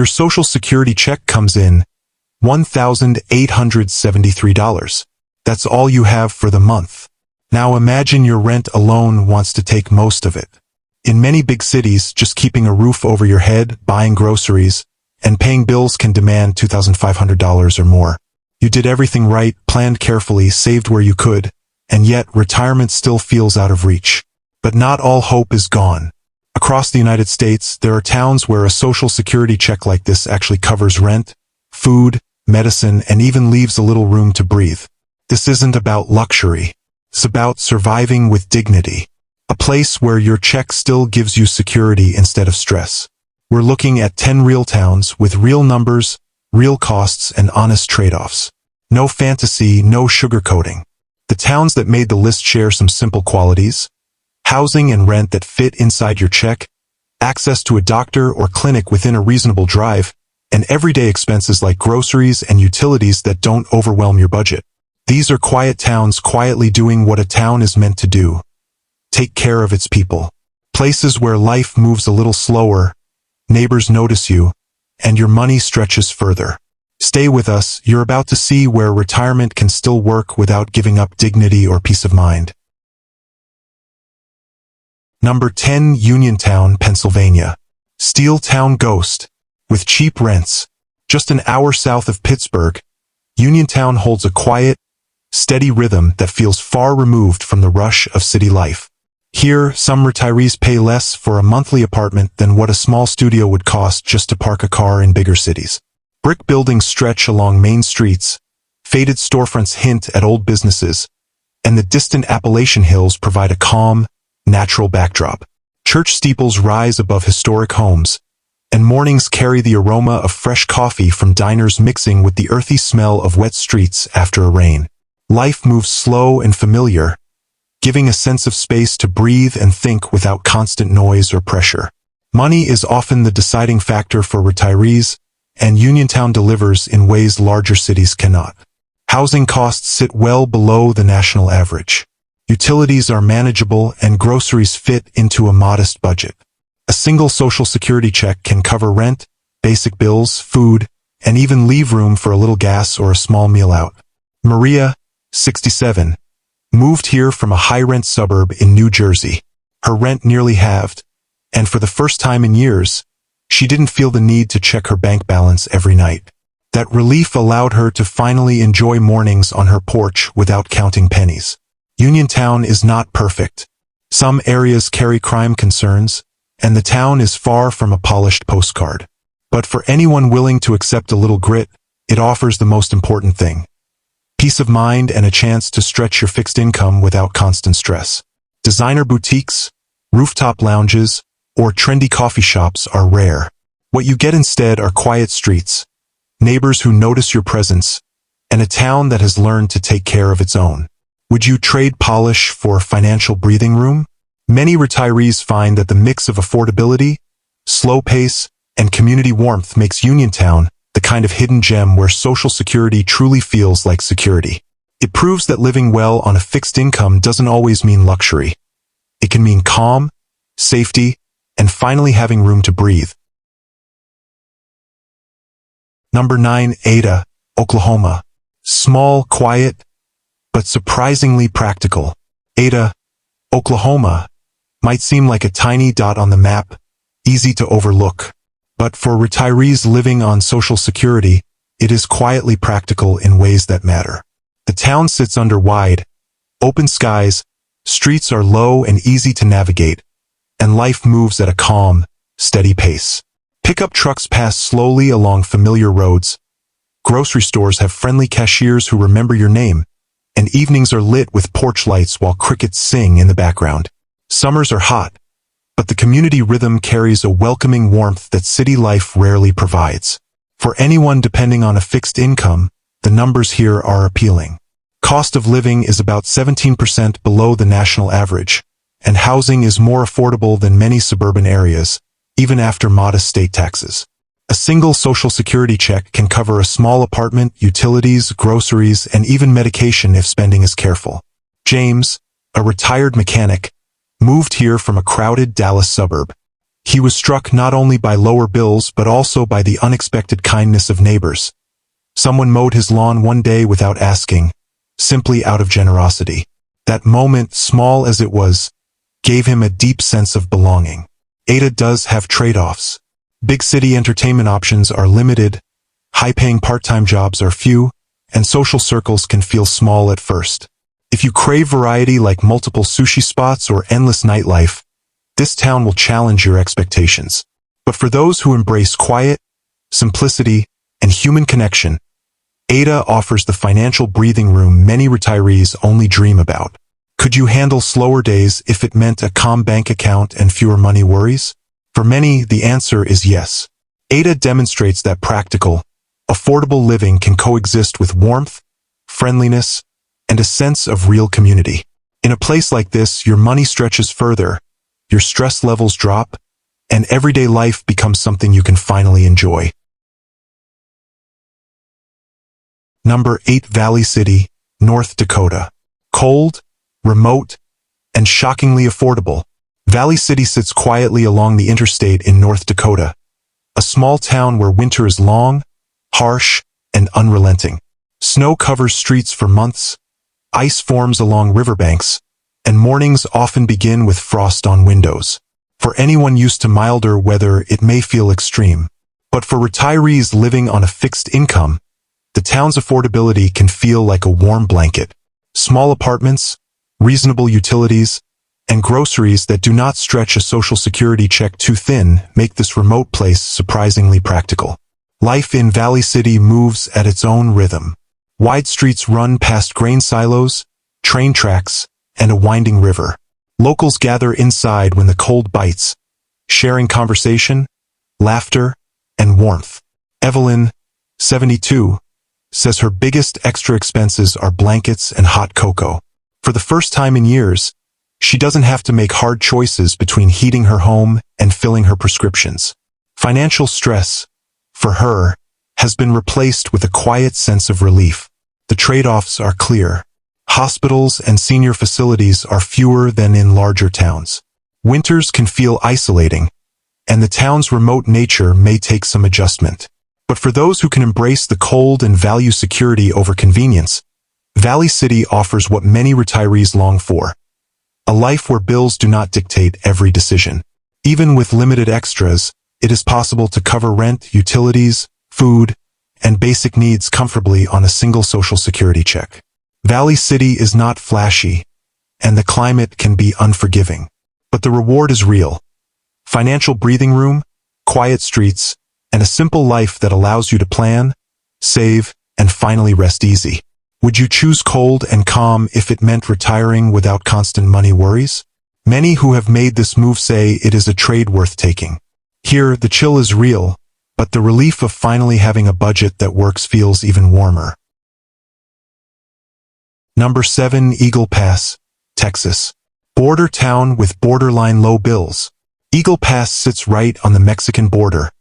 Your Social Security check comes in $1,873. That's all you have for the month. Now imagine your rent alone wants to take most of it. In many big cities, just keeping a roof over your head, buying groceries, and paying bills can demand $2,500 or more. You did everything right, planned carefully, saved where you could, and yet retirement still feels out of reach. But not all hope is gone. Across the United States, there are towns where a Social Security check like this actually covers rent, food, medicine, and even leaves a little room to breathe. This isn't about luxury. It's about surviving with dignity. A place where your check still gives you security instead of stress. We're looking at 10 real towns with real numbers, real costs, and honest trade-offs. No fantasy, no sugarcoating. The towns that made the list share some simple qualities: housing and rent that fit inside your check, access to a doctor or clinic within a reasonable drive, and everyday expenses like groceries and utilities that don't overwhelm your budget. These are quiet towns quietly doing what a town is meant to do. Take care of its people. Places where life moves a little slower, neighbors notice you, and your money stretches further. Stay with us, you're about to see where retirement can still work without giving up dignity or peace of mind. Number 10, Uniontown, Pennsylvania. Steel town ghost. With cheap rents. Just an hour south of Pittsburgh, Uniontown holds a quiet, steady rhythm that feels far removed from the rush of city life. Here, some retirees pay less for a monthly apartment than what a small studio would cost just to park a car in bigger cities. Brick buildings stretch along main streets, faded storefronts hint at old businesses, and the distant Appalachian hills provide a calm, natural backdrop. Church steeples rise above historic homes, and mornings carry the aroma of fresh coffee from diners mixing with the earthy smell of wet streets after a rain. Life moves slow and familiar, giving a sense of space to breathe and think without constant noise or pressure. Money is often the deciding factor for retirees, and Uniontown delivers in ways larger cities cannot. Housing costs sit well below the national average. Utilities are manageable and groceries fit into a modest budget. A single Social Security check can cover rent, basic bills, food, and even leave room for a little gas or a small meal out. Maria, 67, moved here from a high-rent suburb in New Jersey. Her rent nearly halved, and for the first time in years, she didn't feel the need to check her bank balance every night. That relief allowed her to finally enjoy mornings on her porch without counting pennies. Uniontown is not perfect. Some areas carry crime concerns, and the town is far from a polished postcard. But for anyone willing to accept a little grit, it offers the most important thing: peace of mind and a chance to stretch your fixed income without constant stress. Designer boutiques, rooftop lounges, or trendy coffee shops are rare. What you get instead are quiet streets, neighbors who notice your presence, and a town that has learned to take care of its own. Would you trade polish for financial breathing room? Many retirees find that the mix of affordability, slow pace, and community warmth makes Uniontown the kind of hidden gem where Social Security truly feels like security. It proves that living well on a fixed income doesn't always mean luxury. It can mean calm, safety, and finally having room to breathe. Number 9, Ada, Oklahoma. Small, quiet, but surprisingly practical. Ada, Oklahoma, might seem like a tiny dot on the map, easy to overlook. But for retirees living on Social Security, it is quietly practical in ways that matter. The town sits under wide, open skies, streets are low and easy to navigate, and life moves at a calm, steady pace. Pickup trucks pass slowly along familiar roads, grocery stores have friendly cashiers who remember your name, and evenings are lit with porch lights while crickets sing in the background. Summers are hot, but the community rhythm carries a welcoming warmth that city life rarely provides. For anyone depending on a fixed income, the numbers here are appealing. Cost of living is about 17% below the national average, and housing is more affordable than many suburban areas, even after modest state taxes. A single Social Security check can cover a small apartment, utilities, groceries, and even medication if spending is careful. James, a retired mechanic, moved here from a crowded Dallas suburb. He was struck not only by lower bills but also by the unexpected kindness of neighbors. Someone mowed his lawn one day without asking, simply out of generosity. That moment, small as it was, gave him a deep sense of belonging. Ada does have trade-offs. Big city entertainment options are limited, high-paying part-time jobs are few, and social circles can feel small at first. If you crave variety like multiple sushi spots or endless nightlife, this town will challenge your expectations. But for those who embrace quiet, simplicity, and human connection, Ada offers the financial breathing room many retirees only dream about. Could you handle slower days if it meant a calm bank account and fewer money worries? For many, the answer is yes. Ada demonstrates that practical, affordable living can coexist with warmth, friendliness, and a sense of real community. In a place like this, your money stretches further, your stress levels drop, and everyday life becomes something you can finally enjoy. Number 8. Valley City, North Dakota. Cold, remote, and shockingly affordable, Valley City sits quietly along the interstate in North Dakota, a small town where winter is long, harsh, and unrelenting. Snow covers streets for months, ice forms along riverbanks, and mornings often begin with frost on windows. For anyone used to milder weather, it may feel extreme. But for retirees living on a fixed income, the town's affordability can feel like a warm blanket. Small apartments, reasonable utilities, and groceries that do not stretch a social security check too thin make this remote place surprisingly practical. Life in Valley City moves at its own rhythm. Wide streets run past grain silos, train tracks, and a winding river. Locals gather inside when the cold bites, sharing conversation, laughter, and warmth. Evelyn, 72, says her biggest extra expenses are blankets and hot cocoa. For the first time in years, she doesn't have to make hard choices between heating her home and filling her prescriptions. Financial stress, for her, has been replaced with a quiet sense of relief. The trade-offs are clear. Hospitals and senior facilities are fewer than in larger towns. Winters can feel isolating, and the town's remote nature may take some adjustment. But for those who can embrace the cold and value security over convenience, Valley City offers what many retirees long for: a life where bills do not dictate every decision. Even with limited extras, it is possible to cover rent, utilities, food, and basic needs comfortably on a single social security check. Valley City is not flashy, and the climate can be unforgiving. But the reward is real. Financial breathing room, quiet streets, and a simple life that allows you to plan, save, and finally rest easy. Would you choose cold and calm if it meant retiring without constant money worries? Many who have made this move say it is a trade worth taking. Here, the chill is real, but the relief of finally having a budget that works feels even warmer. Number 7. Eagle Pass, Texas. Border town with borderline low bills. Eagle Pass sits right on the Mexican border,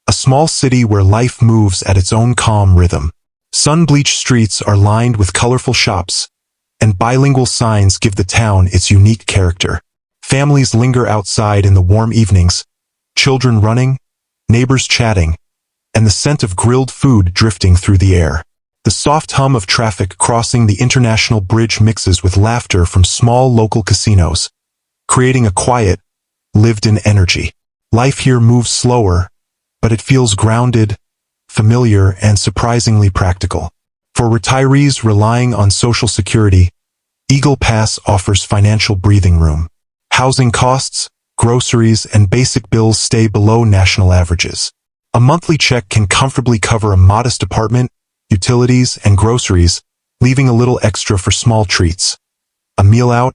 a small city where life moves at its own calm rhythm. Sun-bleached streets are lined with colorful shops, and bilingual signs give the town its unique character. Families linger outside in the warm evenings, children running, neighbors chatting, and the scent of grilled food drifting through the air. The soft hum of traffic crossing the international bridge mixes with laughter from small local casinos, creating a quiet, lived-in energy. Life here moves slower, but it feels grounded, familiar, and surprisingly practical. For retirees relying on Social Security, Eagle Pass offers financial breathing room. Housing costs, groceries, and basic bills stay below national averages. A monthly check can comfortably cover a modest apartment, utilities, and groceries, leaving a little extra for small treats. A meal out,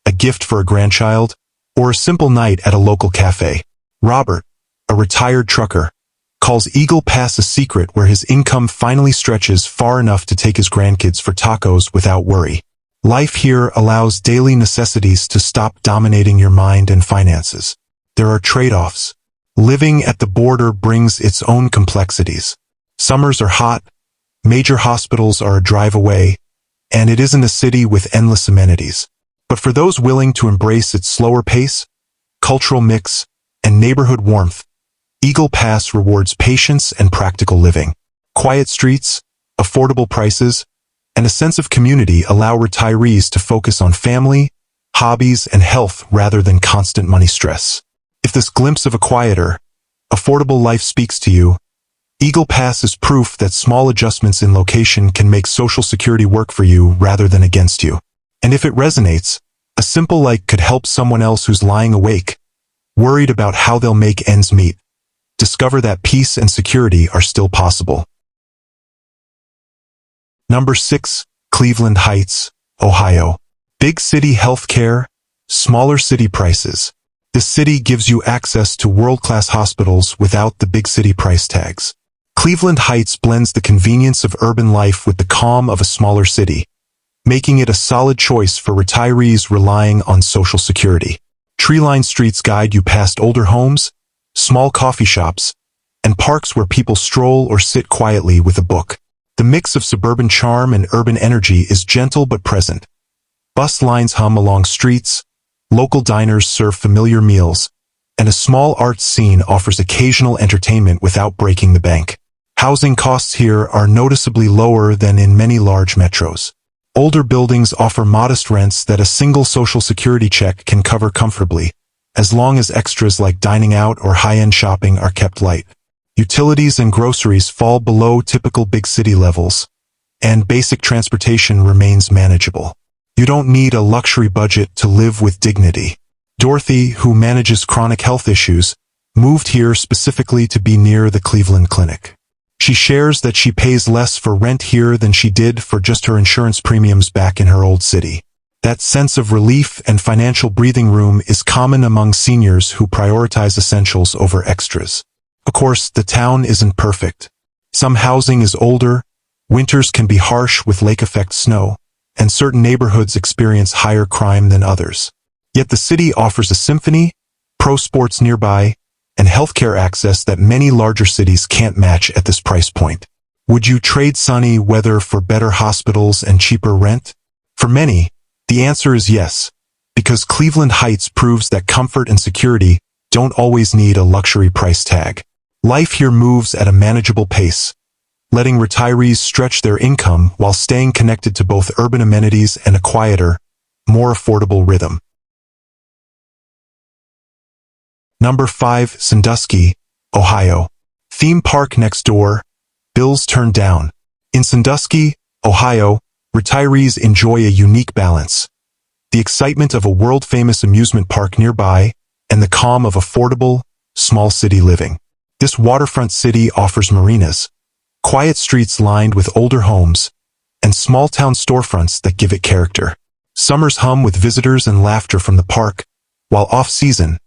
a gift for a grandchild, or a simple night at a local cafe. Robert, a retired trucker, calls Eagle Pass a secret where his income finally stretches far enough to take his grandkids for tacos without worry. Life here allows daily necessities to stop dominating your mind and finances. There are trade-offs. Living at the border brings its own complexities. Summers are hot, major hospitals are a drive away, and it isn't a city with endless amenities. But for those willing to embrace its slower pace, cultural mix, and neighborhood warmth, Eagle Pass rewards patience and practical living. Quiet streets, affordable prices, and a sense of community allow retirees to focus on family, hobbies, and health rather than constant money stress. If this glimpse of a quieter, affordable life speaks to you, Eagle Pass is proof that small adjustments in location can make Social Security work for you rather than against you. And if it resonates, a simple like could help someone else who's lying awake, worried about how they'll make ends meet. Discover that peace and security are still possible. Number 6. Cleveland Heights, Ohio. Big city healthcare, smaller city prices. This city gives you access to world-class hospitals without the big city price tags. Cleveland Heights blends the convenience of urban life with the calm of a smaller city, making it a solid choice for retirees relying on Social Security. Tree-lined streets guide you past older homes, small coffee shops, and parks where people stroll or sit quietly with a book. The mix of suburban charm and urban energy is gentle but present. Bus lines hum along streets, local diners serve familiar meals, and a small arts scene offers occasional entertainment without breaking the bank. Housing costs here are noticeably lower than in many large metros. Older buildings offer modest rents that a single Social Security check can cover comfortably, as long as extras like dining out or high-end shopping are kept light. Utilities and groceries fall below typical big city levels, and basic transportation remains manageable. You don't need a luxury budget to live with dignity. Dorothy, who manages chronic health issues, moved here specifically to be near the Cleveland Clinic. She shares that she pays less for rent here than she did for just her insurance premiums back in her old city. That sense of relief and financial breathing room is common among seniors who prioritize essentials over extras. Of course, the town isn't perfect. Some housing is older, winters can be harsh with lake-effect snow, and certain neighborhoods experience higher crime than others. Yet the city offers a symphony, pro sports nearby, and healthcare access that many larger cities can't match at this price point. Would you trade sunny weather for better hospitals and cheaper rent? For many, the answer is yes, because Cleveland Heights proves that comfort and security don't always need a luxury price tag. Life here moves at a manageable pace, letting retirees stretch their income while staying connected to both urban amenities and a quieter, more affordable rhythm. Number 5. Sandusky, Ohio. Theme park next door, bills turned down. In Sandusky, Ohio, retirees enjoy a unique balance. The excitement of a world-famous amusement park nearby and the calm of affordable, small city living. This waterfront city offers marinas, quiet streets lined with older homes, and small-town storefronts that give it character. Summers hum with visitors and laughter from the park, while off-season,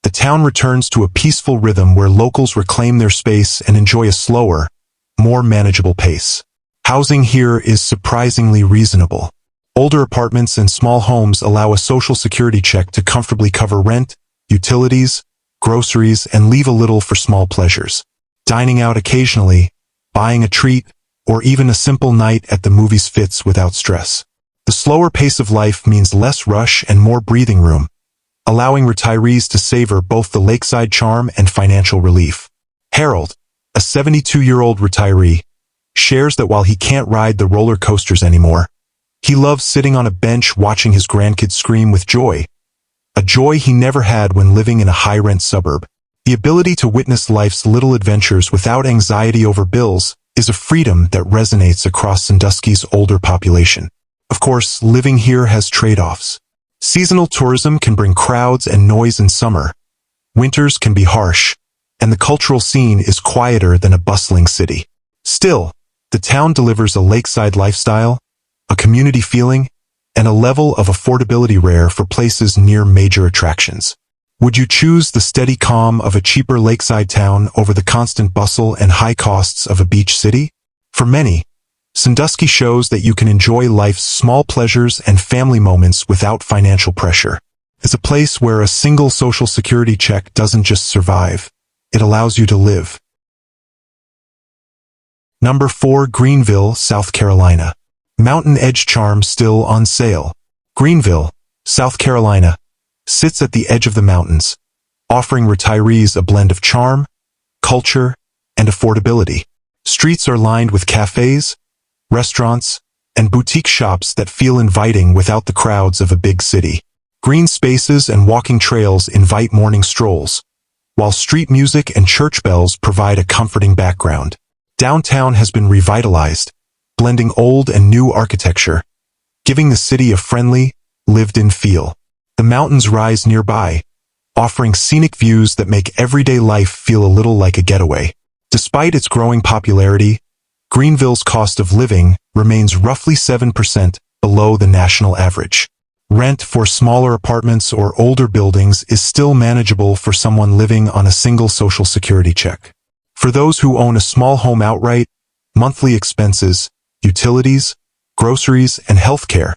the town returns to a peaceful rhythm where locals reclaim their space and enjoy a slower, more manageable pace. Housing here is surprisingly reasonable. Older apartments and small homes allow a Social Security check to comfortably cover rent, utilities, groceries, and leave a little for small pleasures. Dining out occasionally, buying a treat, or even a simple night at the movies fits without stress. The slower pace of life means less rush and more breathing room, allowing retirees to savor both the lakeside charm and financial relief. Harold, a 72-year-old retiree, shares that while he can't ride the roller coasters anymore, he loves sitting on a bench watching his grandkids scream with joy, a joy he never had when living in a high-rent suburb. The ability to witness life's little adventures without anxiety over bills is a freedom that resonates across Sandusky's older population. Of course, living here has trade-offs. Seasonal tourism can bring crowds and noise in summer. Winters can be harsh, and the cultural scene is quieter than a bustling city. Still, the town delivers a lakeside lifestyle, a community feeling, and a level of affordability rare for places near major attractions. Would you choose the steady calm of a cheaper lakeside town over the constant bustle and high costs of a beach city? For many, Sandusky shows that you can enjoy life's small pleasures and family moments without financial pressure. It's a place where a single Social Security check doesn't just survive, it allows you to live. Number 4. Greenville, South Carolina. Mountain Edge charm still on sale. Greenville, South Carolina, sits at the edge of the mountains, offering retirees a blend of charm, culture, and affordability. Streets are lined with cafes, restaurants, and boutique shops that feel inviting without the crowds of a big city. Green spaces and walking trails invite morning strolls, while street music and church bells provide a comforting background. Downtown has been revitalized, blending old and new architecture, giving the city a friendly, lived-in feel. The mountains rise nearby, offering scenic views that make everyday life feel a little like a getaway. Despite its growing popularity, Greenville's cost of living remains roughly 7% below the national average. Rent for smaller apartments or older buildings is still manageable for someone living on a single Social Security check. For those who own a small home outright, monthly expenses, utilities, groceries, and healthcare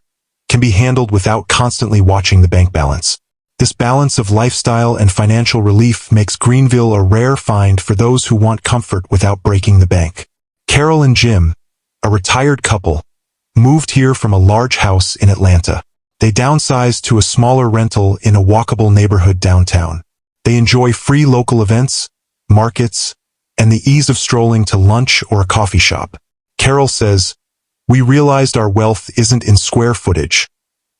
can be handled without constantly watching the bank balance. This balance of lifestyle and financial relief makes Greenville a rare find for those who want comfort without breaking the bank. Carol and Jim, a retired couple, moved here from a large house in Atlanta. They downsized to a smaller rental in a walkable neighborhood downtown. They enjoy free local events, markets, and the ease of strolling to lunch or a coffee shop. Carol says, "We realized our wealth isn't in square footage.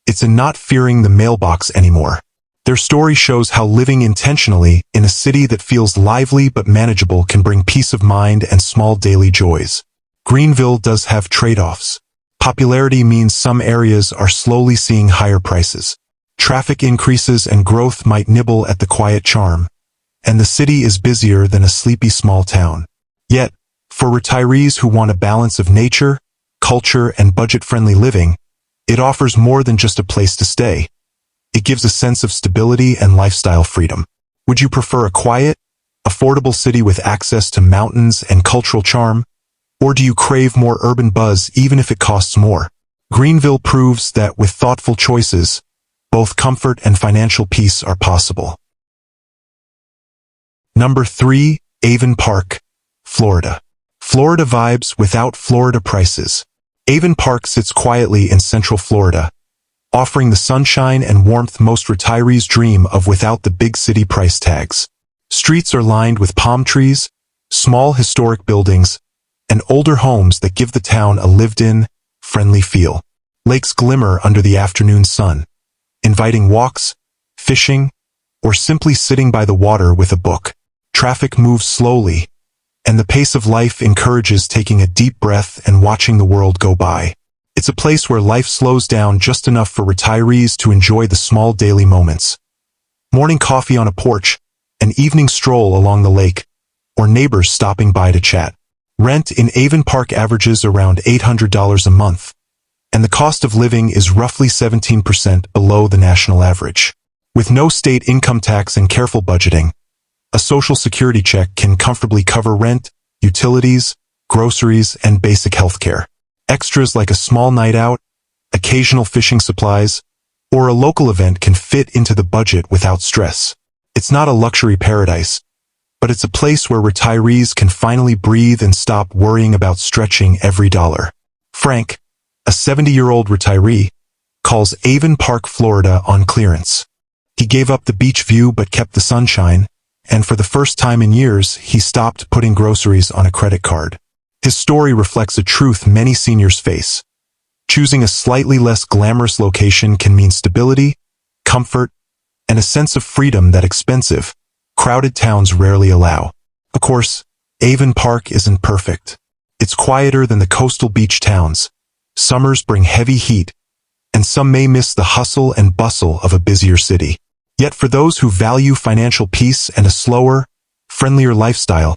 It's in not fearing the mailbox anymore." Their story shows how living intentionally in a city that feels lively but manageable can bring peace of mind and small daily joys. Greenville does have trade-offs. Popularity means some areas are slowly seeing higher prices. Traffic increases and growth might nibble at the quiet charm, and the city is busier than a sleepy small town. Yet, for retirees who want a balance of nature, culture, and budget-friendly living, it offers more than just a place to stay. It gives a sense of stability and lifestyle freedom. Would you prefer a quiet, affordable city with access to mountains and cultural charm? Or do you crave more urban buzz even if it costs more? Greenville proves that with thoughtful choices, both comfort and financial peace are possible. Number 3, Avon Park, Florida. Florida vibes without Florida prices. Avon Park sits quietly in central Florida, offering the sunshine and warmth most retirees dream of without the big city price tags. Streets are lined with palm trees, small historic buildings, and older homes that give the town a lived-in, friendly feel. Lakes glimmer under the afternoon sun, inviting walks, fishing, or simply sitting by the water with a book. Traffic moves slowly, and the pace of life encourages taking a deep breath and watching the world go by. It's a place where life slows down just enough for retirees to enjoy the small daily moments. Morning coffee on a porch, an evening stroll along the lake, or neighbors stopping by to chat. Rent in Avon Park averages around $800 a month, and the cost of living is roughly 17% below the national average. With no state income tax and careful budgeting, a Social Security check can comfortably cover rent, utilities, groceries, and basic healthcare. Extras like a small night out, occasional fishing supplies, or a local event can fit into the budget without stress. It's not a luxury paradise, but it's a place where retirees can finally breathe and stop worrying about stretching every dollar. Frank, a 70-year-old retiree, calls Avon Park, Florida on clearance. He gave up the beach view but kept the sunshine, and for the first time in years, he stopped putting groceries on a credit card. His story reflects a truth many seniors face. Choosing a slightly less glamorous location can mean stability, comfort, and a sense of freedom that expensive, crowded towns rarely allow. Of course, Avon Park isn't perfect. It's quieter than the coastal beach towns. Summers bring heavy heat, and some may miss the hustle and bustle of a busier city. Yet for those who value financial peace and a slower, friendlier lifestyle,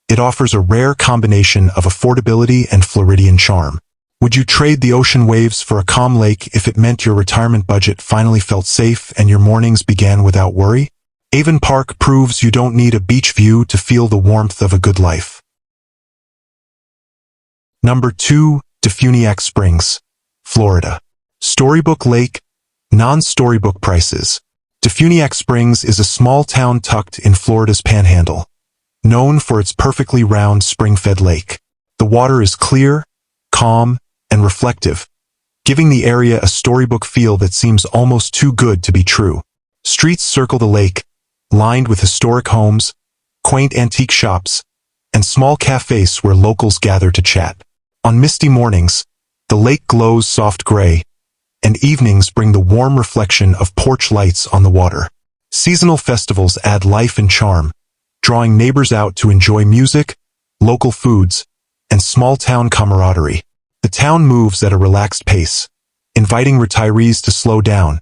it offers a rare combination of affordability and Floridian charm. Would you trade the ocean waves for a calm lake if it meant your retirement budget finally felt safe and your mornings began without worry? Avon Park proves you don't need a beach view to feel the warmth of a good life. Number 2, Defuniak Springs, Florida. Storybook Lake, non-storybook prices. Defuniak Springs is a small town tucked in Florida's Panhandle, known for its perfectly round spring-fed lake. The water is clear, calm, and reflective, giving the area a storybook feel that seems almost too good to be true. Streets circle the lake, lined with historic homes, quaint antique shops, and small cafes where locals gather to chat. On misty mornings, the lake glows soft gray, and evenings bring the warm reflection of porch lights on the water. Seasonal festivals add life and charm, drawing neighbors out to enjoy music, local foods, and small-town camaraderie. The town moves at a relaxed pace, inviting retirees to slow down,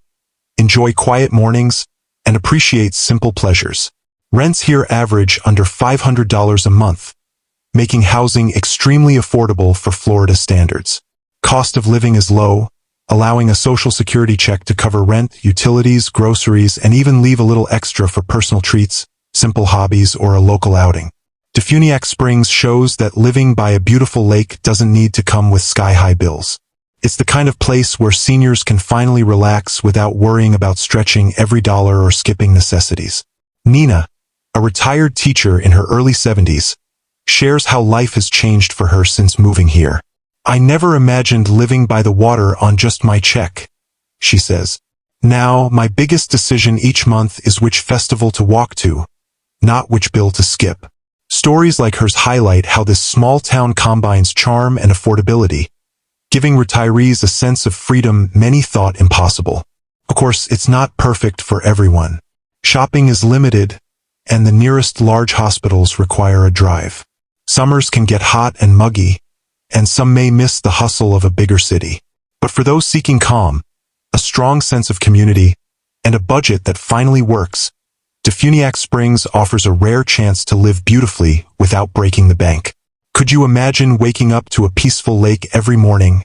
enjoy quiet mornings, and appreciate simple pleasures. Rents here average under $500 a month, making housing extremely affordable for Florida standards. Cost of living is low, allowing a Social Security check to cover rent, utilities, groceries, and even leave a little extra for personal treats, simple hobbies, or a local outing. Defuniak Springs shows that living by a beautiful lake doesn't need to come with sky-high bills. It's the kind of place where seniors can finally relax without worrying about stretching every dollar or skipping necessities. Nina, a retired teacher in her early 70s, shares how life has changed for her since moving here. "I never imagined living by the water on just my check," she says. "Now, my biggest decision each month is which festival to walk to, not which bill to skip." Stories like hers highlight how this small town combines charm and affordability, giving retirees a sense of freedom many thought impossible. Of course, it's not perfect for everyone. Shopping is limited, and the nearest large hospitals require a drive. Summers can get hot and muggy, and some may miss the hustle of a bigger city. But for those seeking calm, a strong sense of community, and a budget that finally works, Defuniak Springs offers a rare chance to live beautifully without breaking the bank. Could you imagine waking up to a peaceful lake every morning,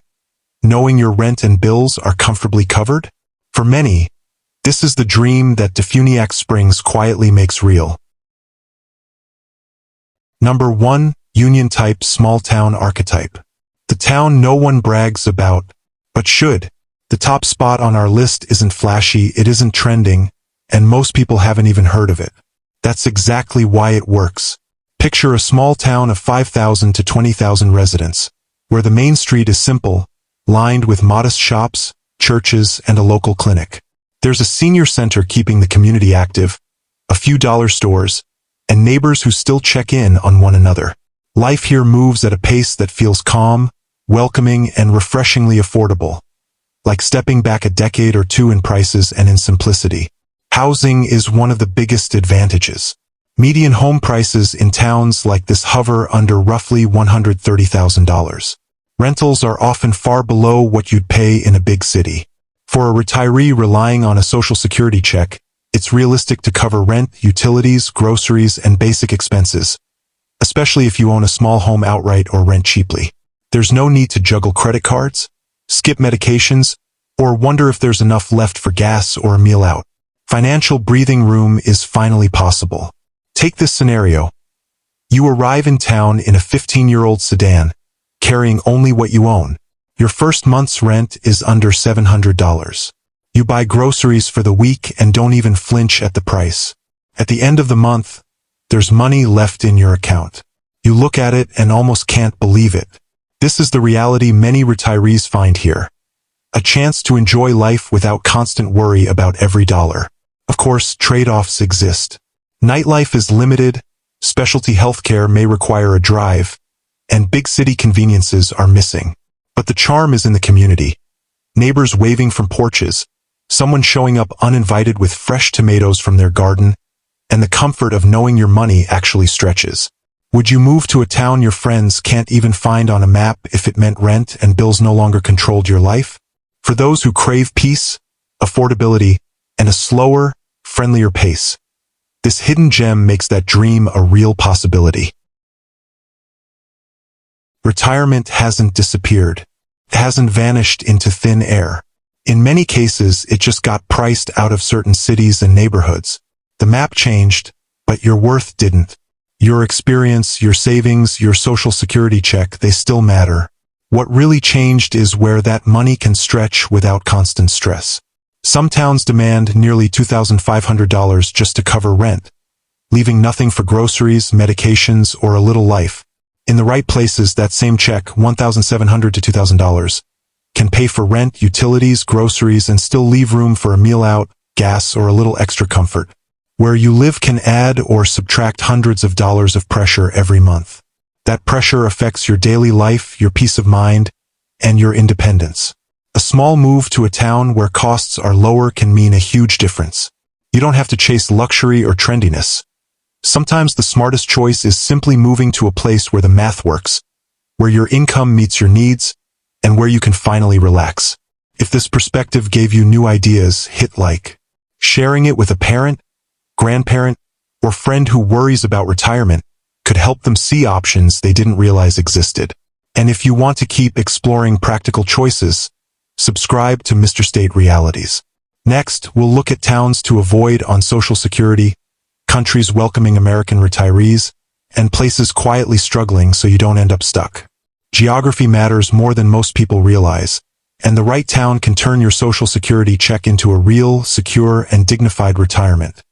knowing your rent and bills are comfortably covered? For many, this is the dream that Defuniak Springs quietly makes real. Number 1. Union-type small-town archetype. The town no one brags about, but should. The top spot on our list isn't flashy, it isn't trending, and most people haven't even heard of it. That's exactly why it works. Picture a small town of 5,000 to 20,000 residents, where the main street is simple, lined with modest shops, churches, and a local clinic. There's a senior center keeping the community active, a few dollar stores, and neighbors who still check in on one another. Life here moves at a pace that feels calm, welcoming, and refreshingly affordable, like stepping back a decade or two in prices and in simplicity. Housing is one of the biggest advantages. Median home prices in towns like this hover under roughly $130,000. Rentals are often far below what you'd pay in a big city. For a retiree relying on a Social Security check, it's realistic to cover rent, utilities, groceries, and basic expenses, especially if you own a small home outright or rent cheaply. There's no need to juggle credit cards, skip medications, or wonder if there's enough left for gas or a meal out. Financial breathing room is finally possible. Take this scenario. You arrive in town in a 15-year-old sedan, carrying only what you own. Your first month's rent is under $700. You buy groceries for the week and don't even flinch at the price. At the end of the month, there's money left in your account. You look at it and almost can't believe it. This is the reality many retirees find here. A chance to enjoy life without constant worry about every dollar. Of course, trade-offs exist. Nightlife is limited, specialty healthcare may require a drive, and big city conveniences are missing. But the charm is in the community. Neighbors waving from porches, someone showing up uninvited with fresh tomatoes from their garden, and the comfort of knowing your money actually stretches. Would you move to a town your friends can't even find on a map if it meant rent and bills no longer controlled your life? For those who crave peace, affordability, and a slower, friendlier pace, this hidden gem makes that dream a real possibility. Retirement hasn't disappeared. It hasn't vanished into thin air. In many cases, it just got priced out of certain cities and neighborhoods. The map changed, but your worth didn't. Your experience, your savings, your Social Security check, they still matter. What really changed is where that money can stretch without constant stress. Some towns demand nearly $2,500 just to cover rent, leaving nothing for groceries, medications, or a little life. In the right places, that same check, $1,700 to $2,000, can pay for rent, utilities, groceries, and still leave room for a meal out, gas, or a little extra comfort. Where you live can add or subtract hundreds of dollars of pressure every month. That pressure affects your daily life, your peace of mind, and your independence. A small move to a town where costs are lower can mean a huge difference. You don't have to chase luxury or trendiness. Sometimes the smartest choice is simply moving to a place where the math works, where your income meets your needs, and where you can finally relax. If this perspective gave you new ideas, hit like. Sharing it with a parent, grandparent, or friend who worries about retirement could help them see options they didn't realize existed. And if you want to keep exploring practical choices, subscribe to Mr. State Realities. Next, we'll look at towns to avoid on Social Security, countries welcoming American retirees, and places quietly struggling so you don't end up stuck. Geography matters more than most people realize, and the right town can turn your Social Security check into a real, secure, and dignified retirement.